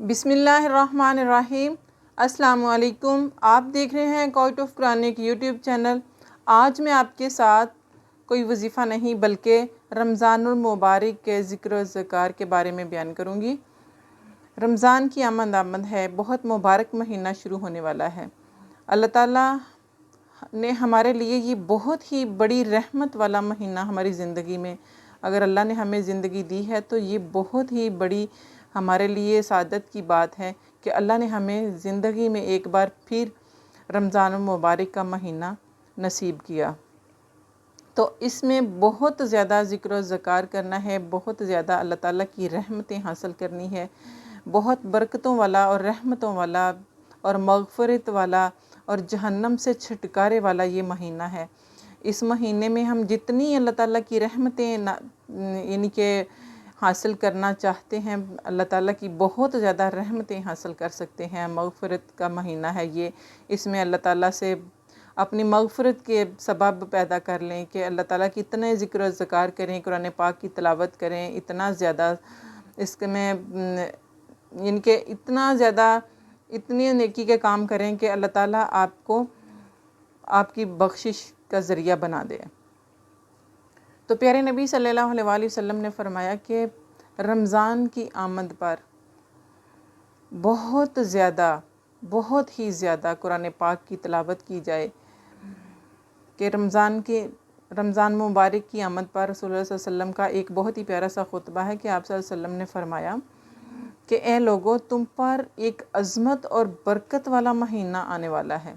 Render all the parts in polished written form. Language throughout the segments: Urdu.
بسم اللہ الرحمن الرحیم۔ السلام علیکم۔ آپ دیکھ رہے ہیں quit of Quranic YouTube channel. آج میں آپ کے ساتھ کوئی وظیفہ نہیں بلکہ رمضان المبارک کے ذکر و اذکار کے بارے میں بیان کروں گی۔ رمضان کی آمد ہے، بہت مبارک مہینہ شروع ہونے والا ہے۔ اللہ تعالیٰ نے ہمارے لیے یہ بہت ہی بڑی رحمت والا مہینہ ہماری زندگی میں، اگر اللہ نے ہمیں زندگی دی ہے تو یہ بہت ہی بڑی ہمارے لیے سعادت کی بات ہے کہ اللہ نے ہمیں زندگی میں ایک بار پھر رمضان المبارک کا مہینہ نصیب کیا۔ تو اس میں بہت زیادہ ذکر و اذکار کرنا ہے، بہت زیادہ اللہ تعالیٰ کی رحمتیں حاصل کرنی ہے۔ بہت برکتوں والا اور رحمتوں والا اور مغفرت والا اور جہنم سے چھٹکارے والا یہ مہینہ ہے۔ اس مہینے میں ہم جتنی اللہ تعالیٰ کی رحمتیں یعنی کہ حاصل کرنا چاہتے ہیں، اللہ تعالیٰ کی بہت زیادہ رحمتیں حاصل کر سکتے ہیں۔ مغفرت کا مہینہ ہے یہ، اس میں اللہ تعالیٰ سے اپنی مغفرت کے سبب پیدا کر لیں کہ اللہ تعالیٰ کی اتنے ذکر و اذکار کریں، قرآن پاک کی تلاوت کریں، اتنا زیادہ اس میں یعنی کہ اتنا زیادہ اتنی نیکی کے کام کریں کہ اللہ تعالیٰ آپ کو آپ کی بخشش کا ذریعہ بنا دے۔ تو پیارے نبی صلی اللہ علیہ وآلہ وسلم نے فرمایا کہ رمضان کی آمد پر بہت ہی زیادہ قرآن پاک کی تلاوت کی جائے کہ رمضان مبارک کی آمد پر رسول اللہ صلی اللہ علیہ وسلم کا ایک بہت ہی پیارا سا خطبہ ہے کہ آپ صلی اللہ علیہ وسلم نے فرمایا کہ اے لوگو، تم پر ایک عظمت اور برکت والا مہینہ آنے والا ہے۔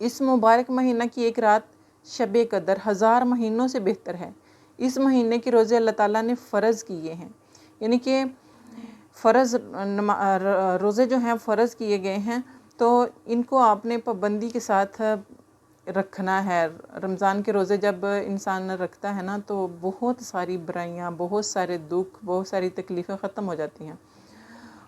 اس مبارک مہینہ کی ایک رات شب قدر 1000 مہینوں سے بہتر ہے۔ اس مہینے کے روزے اللہ تعالیٰ نے فرض کیے ہیں، یعنی کہ روزے جو ہیں فرض کیے گئے ہیں، تو ان کو آپ نے پابندی کے ساتھ رکھنا ہے۔ رمضان کے روزے جب انسان رکھتا ہے نا تو بہت ساری برائیاں، بہت سارے دکھ، بہت ساری تکلیفیں ختم ہو جاتی ہیں۔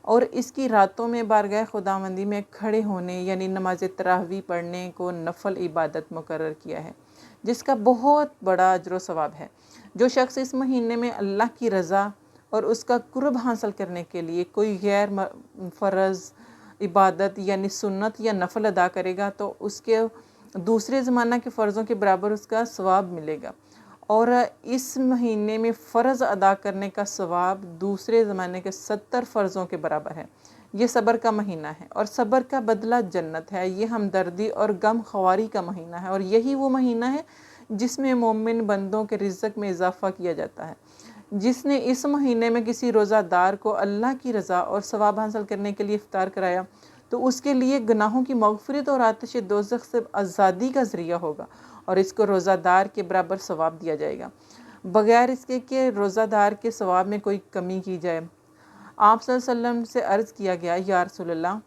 اور اس کی راتوں میں بارگاہ خداوندی میں کھڑے ہونے یعنی نماز تراویح پڑھنے کو نفل عبادت مقرر کیا ہے، جس کا بہت بڑا اجر و ثواب ہے۔ جو شخص اس مہینے میں اللہ کی رضا اور اس کا قرب حاصل کرنے کے لیے کوئی غیر فرض عبادت یعنی سنت یا نفل ادا کرے گا تو اس کے دوسرے زمانہ کے فرضوں کے برابر اس کا ثواب ملے گا، اور اس مہینے میں فرض ادا کرنے کا ثواب دوسرے زمانے کے 70 فرضوں کے برابر ہے۔ یہ صبر کا مہینہ ہے اور صبر کا بدلہ جنت ہے۔ یہ ہمدردی اور غم خواری کا مہینہ ہے، اور یہی وہ مہینہ ہے جس میں مومن بندوں کے رزق میں اضافہ کیا جاتا ہے۔ جس نے اس مہینے میں کسی روزہ دار کو اللہ کی رضا اور ثواب حاصل کرنے کے لیے افطار کرایا تو اس کے لیے گناہوں کی مغفرت اور آتش دوزخ سے آزادی کا ذریعہ ہوگا، اور اس کو روزہ دار کے برابر ثواب دیا جائے گا، بغیر اس کے کہ روزہ دار کے ثواب میں کوئی کمی کی جائے۔ آپ صلی اللہ علیہ وسلم سے عرض کیا گیا، یا رسول اللہ،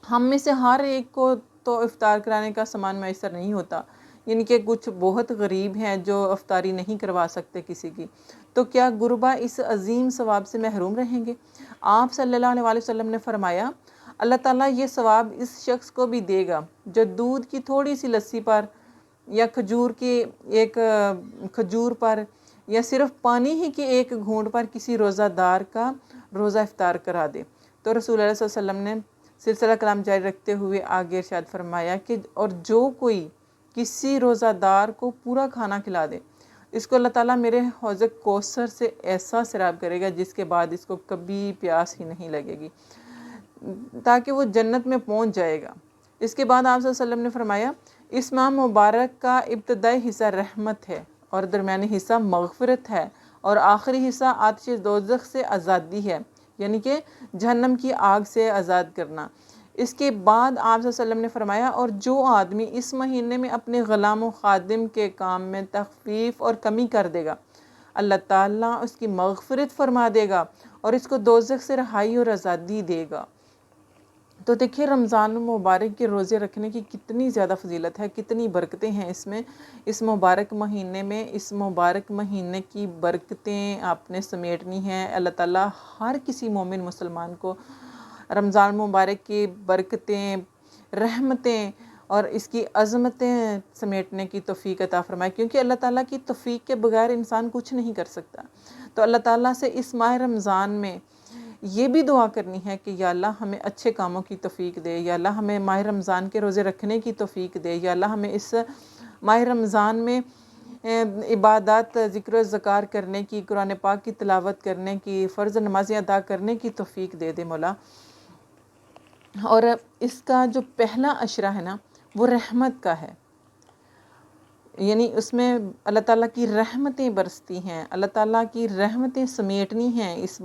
ہم میں سے ہر ایک کو تو افطار کرانے کا سامان میسر نہیں ہوتا، یعنی کہ کچھ بہت غریب ہیں جو افطاری نہیں کروا سکتے کسی کی، تو کیا غربا اس عظیم ثواب سے محروم رہیں گے؟ آپ صلی اللہ علیہ وآلہ وسلم نے فرمایا، اللہ تعالیٰ یہ ثواب اس شخص کو بھی دے گا جو دودھ کی تھوڑی سی لسی پر یا کھجور پر یا صرف پانی ہی کے ایک گھونٹ پر کسی روزہ دار کا روزہ افطار کرا دے۔ تو رسول اللہ صلی اللہ علیہ وسلم نے سلسلہ کلام جاری رکھتے ہوئے آگے ارشاد فرمایا کہ اور جو کوئی کسی روزہ دار کو پورا کھانا کھلا دے، اس کو اللہ تعالیٰ میرے حوض کوثر سے ایسا سیراب کرے گا جس کے بعد اس کو کبھی پیاس ہی نہیں لگے گی، تاکہ وہ جنت میں پہنچ جائے گا۔ اس کے بعد آپ صلی اللہ علیہ وسلم نے فرمایا، اس ماہ مبارک کا ابتدائی حصہ رحمت ہے اور درمیانی حصہ مغفرت ہے اور آخری حصہ آتش دوزخ سے آزادی ہے، یعنی کہ جہنم کی آگ سے آزاد کرنا۔ اس کے بعد آپ صلی اللہ علیہ وسلم نے فرمایا، اور جو آدمی اس مہینے میں اپنے غلام و خادم کے کام میں تخفیف اور کمی کر دے گا، اللہ تعالیٰ اس کی مغفرت فرما دے گا اور اس کو دوزخ سے رہائی اور آزادی دے گا۔ تو دیکھیں رمضان المبارک کے روزے رکھنے کی کتنی زیادہ فضیلت ہے، کتنی برکتیں ہیں اس میں۔ اس مبارک مہینے میں اس مبارک مہینے کی برکتیں آپ نے سمیٹنی ہیں۔ اللہ تعالیٰ ہر کسی مومن مسلمان کو رمضان مبارک کی برکتیں، رحمتیں اور اس کی عظمتیں سمیٹنے کی توفیق عطا فرمائے، کیونکہ اللہ تعالیٰ کی توفیق کے بغیر انسان کچھ نہیں کر سکتا۔ تو اللہ تعالیٰ سے اس ماہ رمضان میں یہ بھی دعا کرنی ہے کہ یا اللہ ہمیں اچھے کاموں کی توفیق دے، یا اللہ ہمیں ماہ رمضان کے روزے رکھنے کی توفیق دے، یا اللہ ہمیں اس ماہ رمضان میں عبادات، ذکر و اذکار کرنے کی، قرآن پاک کی تلاوت کرنے کی، فرض نمازیں ادا کرنے کی توفیق دے دے مولا۔ اور اس کا جو پہلا عشرہ ہے نا وہ رحمت کا ہے، یعنی اس میں اللہ تعالیٰ کی رحمتیں برستی ہیں، اللہ تعالیٰ کی رحمتیں سمیٹنی ہیں اس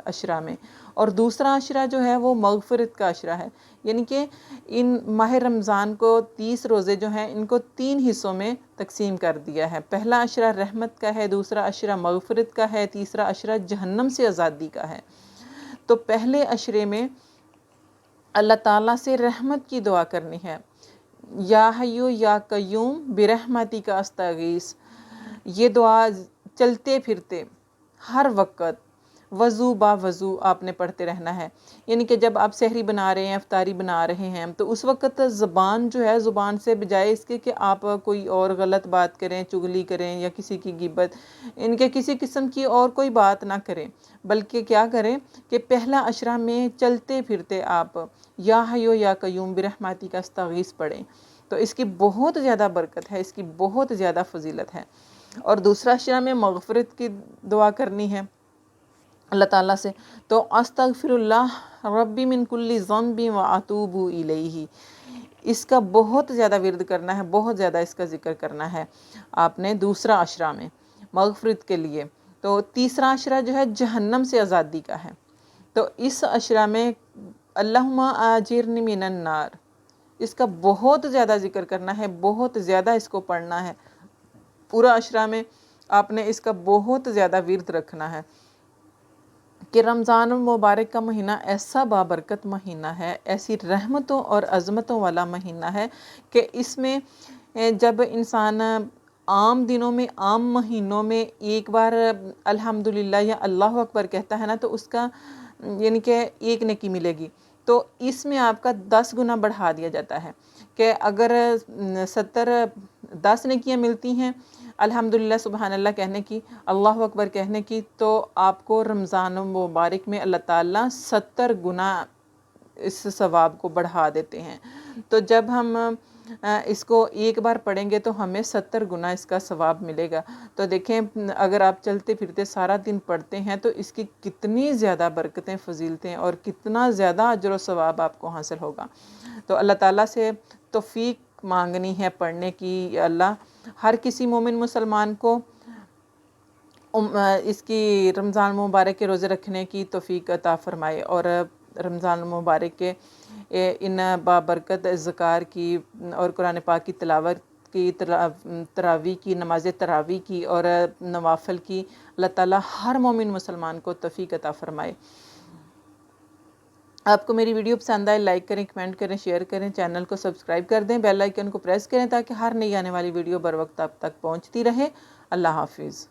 عشرہ میں۔ اور دوسرا عشرہ جو ہے وہ مغفرت کا عشرہ ہے، یعنی کہ ان ماہ رمضان کو 30 روزے جو ہیں ان کو 3 حصوں میں تقسیم کر دیا ہے۔ پہلا عشرہ رحمت کا ہے، دوسرا عشرہ مغفرت کا ہے، تیسرا عشرہ جہنم سے آزادی کا ہے۔ تو پہلے عشرے میں اللہ تعالیٰ سے رحمت کی دعا کرنی ہے، یا حیو یا قیوم برحمتی کا استغیث۔ یہ دعا چلتے پھرتے ہر وقت وضو با وضو آپ نے پڑھتے رہنا ہے، یعنی کہ جب آپ سحری بنا رہے ہیں، افطاری بنا رہے ہیں، تو اس وقت زبان جو ہے، زبان سے بجائے اس کے کہ آپ کوئی اور غلط بات کریں، چغلی کریں یا کسی کی غیبت، ان کے کسی قسم کی اور کوئی بات نہ کریں، بلکہ کیا کریں کہ پہلا عشرہ میں چلتے پھرتے آپ یا حیو یا قیوم برحمتی کا استغیث پڑھیں، تو اس کی بہت زیادہ برکت ہے، اس کی بہت زیادہ فضیلت ہے۔ اور دوسرا عشرہ میں مغفرت کی دعا کرنی ہے اللہ تعالیٰ سے، تو استغفر اللہ ربی من کل ذنب واتوب الیہ، اس کا بہت زیادہ ورد کرنا ہے، بہت زیادہ اس کا ذکر کرنا ہے آپ نے دوسرا عشرہ میں مغفرت کے لیے۔ تو تیسرا عشرہ جو ہے جہنم سے آزادی کا ہے، تو اس عشرہ میں اللہم آجرنی من النار، اس کا بہت زیادہ ذکر کرنا ہے، بہت زیادہ اس کو پڑھنا ہے۔ پورا عشرہ میں آپ نے اس کا بہت زیادہ ورد رکھنا ہے کہ رمضان المبارک کا مہینہ ایسا بابرکت مہینہ ہے، ایسی رحمتوں اور عظمتوں والا مہینہ ہے کہ اس میں جب انسان عام دنوں میں، عام مہینوں میں ایک بار الحمدللہ یا اللہ اکبر کہتا ہے نا، تو اس کا یعنی کہ 1 نیکی ملے گی، تو اس میں آپ کا 10 گنا بڑھا دیا جاتا ہے کہ اگر 10 نیکیاں ملتی ہیں الحمدللہ سبحان اللہ کہنے کی، اللہ اکبر کہنے کی، تو آپ کو رمضان مبارک میں اللہ تعالیٰ 70 گنا اس ثواب کو بڑھا دیتے ہیں۔ تو جب ہم اس کو ایک بار پڑھیں گے تو ہمیں 70 گنا اس کا ثواب ملے گا۔ تو دیکھیں اگر آپ چلتے پھرتے سارا دن پڑھتے ہیں تو اس کی کتنی زیادہ برکتیں، فضیلتیں اور کتنا زیادہ اجر و ثواب آپ کو حاصل ہوگا۔ تو اللہ تعالیٰ سے توفیق مانگنی ہے پڑھنے کی، یا اللہ ہر کسی مومن مسلمان کو اس کی رمضان مبارک کے روزے رکھنے کی توفیق عطا فرمائے، اور رمضان مبارک کے ان بابرکت اذکار کی اور قرآن پاک کی تلاوت کی، تراویح کی، نماز تراویح کی اور نوافل کی اللہ تعالیٰ ہر مومن مسلمان کو توفیق عطا فرمائے۔ آپ کو میری ویڈیو پسند آئے لائک کریں، کمنٹ کریں، شیئر کریں، چینل کو سبسکرائب کر دیں، بیل آئیکن کو پریس کریں تاکہ ہر نئی آنے والی ویڈیو بر وقت آپ تک پہنچتی رہے۔ اللہ حافظ۔